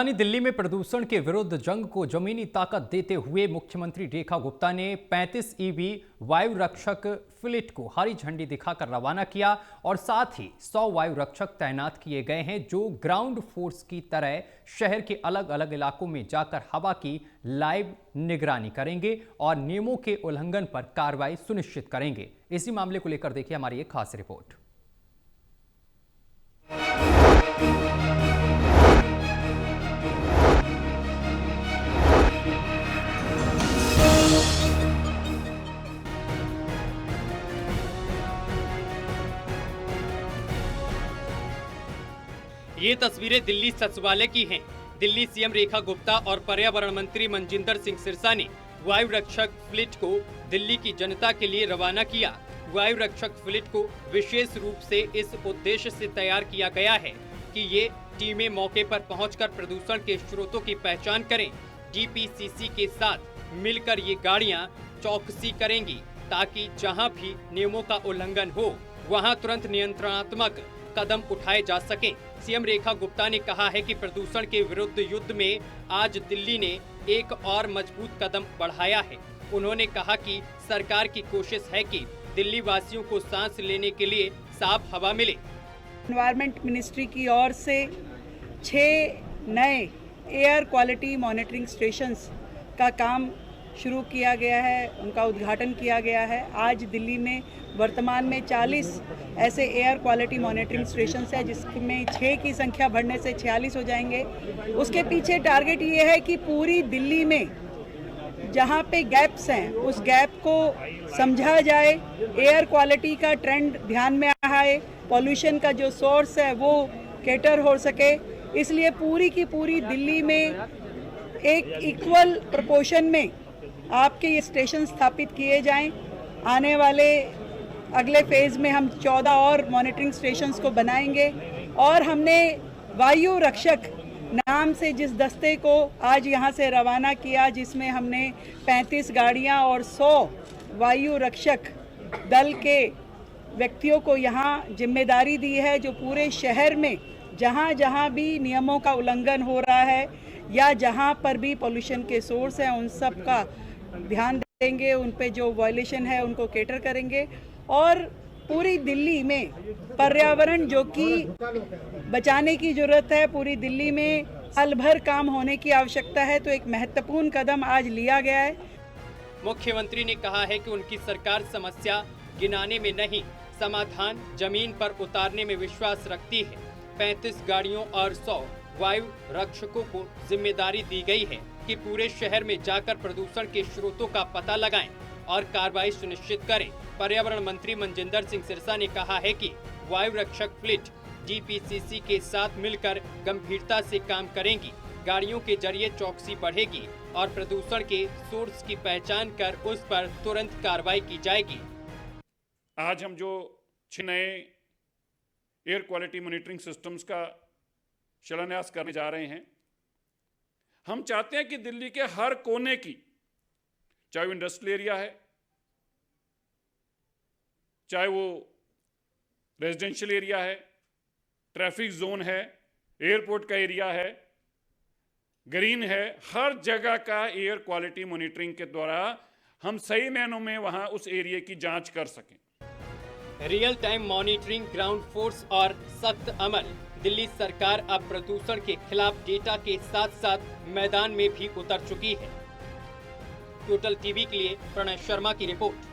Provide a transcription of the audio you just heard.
राजधानी दिल्ली में प्रदूषण के विरुद्ध जंग को जमीनी ताकत देते हुए मुख्यमंत्री रेखा गुप्ता ने 35 ईवी वायु रक्षक फ्लीट को हरी झंडी दिखाकर रवाना किया और साथ ही 100 वायु रक्षक तैनात किए गए हैं जो ग्राउंड फोर्स की तरह शहर के अलग अलग इलाकों में जाकर हवा की लाइव निगरानी करेंगे और नियमों के उल्लंघन पर कार्रवाई सुनिश्चित करेंगे। इसी मामले को लेकर देखिए हमारी एक खास रिपोर्ट। ये तस्वीरें दिल्ली सचिवालय की हैं। दिल्ली सीएम रेखा गुप्ता और पर्यावरण मंत्री मनजिंदर सिंह सिरसा ने वायु रक्षक फ्लीट को दिल्ली की जनता के लिए रवाना किया। वायु रक्षक फ्लीट को विशेष रूप से इस उद्देश्य से तैयार किया गया है कि ये टीमें मौके पर पहुंचकर प्रदूषण के स्रोतों की पहचान करें। डीपीसीसी के साथ मिलकर ये गाड़ियां चौकसी करेंगी ताकि जहां भी नियमों का उल्लंघन हो वहां तुरंत नियंत्रणात्मक कदम उठाए जा सकें। सीएम रेखा गुप्ता ने कहा है कि प्रदूषण के विरुद्ध युद्ध में आज दिल्ली ने एक और मजबूत कदम बढ़ाया है। उन्होंने कहा कि सरकार की कोशिश है कि दिल्ली वासियों को सांस लेने के लिए साफ हवा मिले। एनवायरमेंट मिनिस्ट्री की ओर से 6 नए एयर क्वालिटी मॉनिटरिंग स्टेशंस का काम शुरू किया गया है, उनका उद्घाटन किया गया है। आज दिल्ली में वर्तमान में 40 ऐसे एयर क्वालिटी मॉनिटरिंग स्टेशंस हैं जिसमें 6 की संख्या बढ़ने से 46 हो जाएंगे। उसके पीछे टारगेट ये है कि पूरी दिल्ली में जहाँ पे गैप्स हैं उस गैप को समझा जाए, एयर क्वालिटी का ट्रेंड ध्यान में आए, पॉल्यूशन का जो सोर्स है वो कैटर हो सके। इसलिए पूरी की पूरी दिल्ली में एक इक्वल प्रोपोर्शन में आपके ये स्टेशन स्थापित किए जाएं। आने वाले अगले फेज़ में हम 14 और मॉनिटरिंग स्टेशंस को बनाएंगे और हमने वायु रक्षक नाम से जिस दस्ते को आज यहाँ से रवाना किया, जिसमें हमने 35 गाड़ियाँ और 100 वायु रक्षक दल के व्यक्तियों को यहाँ जिम्मेदारी दी है, जो पूरे शहर में जहाँ जहाँ भी नियमों का उल्लंघन हो रहा है या जहाँ पर भी पोल्यूशन के सोर्स हैं उन सब का ध्यान देंगे, उन पे जो वायलेशन है उनको कैटर करेंगे और पूरी दिल्ली में पर्यावरण जो कि बचाने की जरूरत है, पूरी दिल्ली में साल भर काम होने की आवश्यकता है। तो एक महत्वपूर्ण कदम आज लिया गया है। मुख्यमंत्री ने कहा है कि उनकी सरकार समस्या गिनाने में नहीं, समाधान जमीन पर उतारने में विश्वास रखती है। 35 गाड़ियों और 100 वायु रक्षकों को जिम्मेदारी दी गई है कि पूरे शहर में जाकर प्रदूषण के स्रोतों का पता लगाएं और कार्रवाई सुनिश्चित करें। पर्यावरण मंत्री मनजिंदर सिंह सिरसा ने कहा है कि वायु रक्षक फ्लीट डीपीसीसी के साथ मिलकर गंभीरता से काम करेंगी। गाड़ियों के जरिए चौकसी बढ़ेगी और प्रदूषण के सोर्स की पहचान कर उस पर तुरंत कार्रवाई की जाएगी। आज हम जो 6 नए एयर क्वालिटी मॉनिटरिंग सिस्टम्स का शिलान्यास करने जा रहे हैं। हम चाहते हैं कि दिल्ली के हर कोने की, चाहे वो इंडस्ट्रियल एरिया है, चाहे वो रेजिडेंशियल एरिया है, ट्रैफिक जोन है, एयरपोर्ट का एरिया है, ग्रीन है, हर जगह का एयर क्वालिटी मॉनिटरिंग के द्वारा हम सही मायनों में वहां उस एरिया की जांच कर सकें। Real time monitoring, ground force और सख्त अमल। दिल्ली सरकार अब प्रदूषण के खिलाफ डेटा के साथ साथ मैदान में भी उतर चुकी है। टोटल टीवी के लिए प्रणय शर्मा की रिपोर्ट।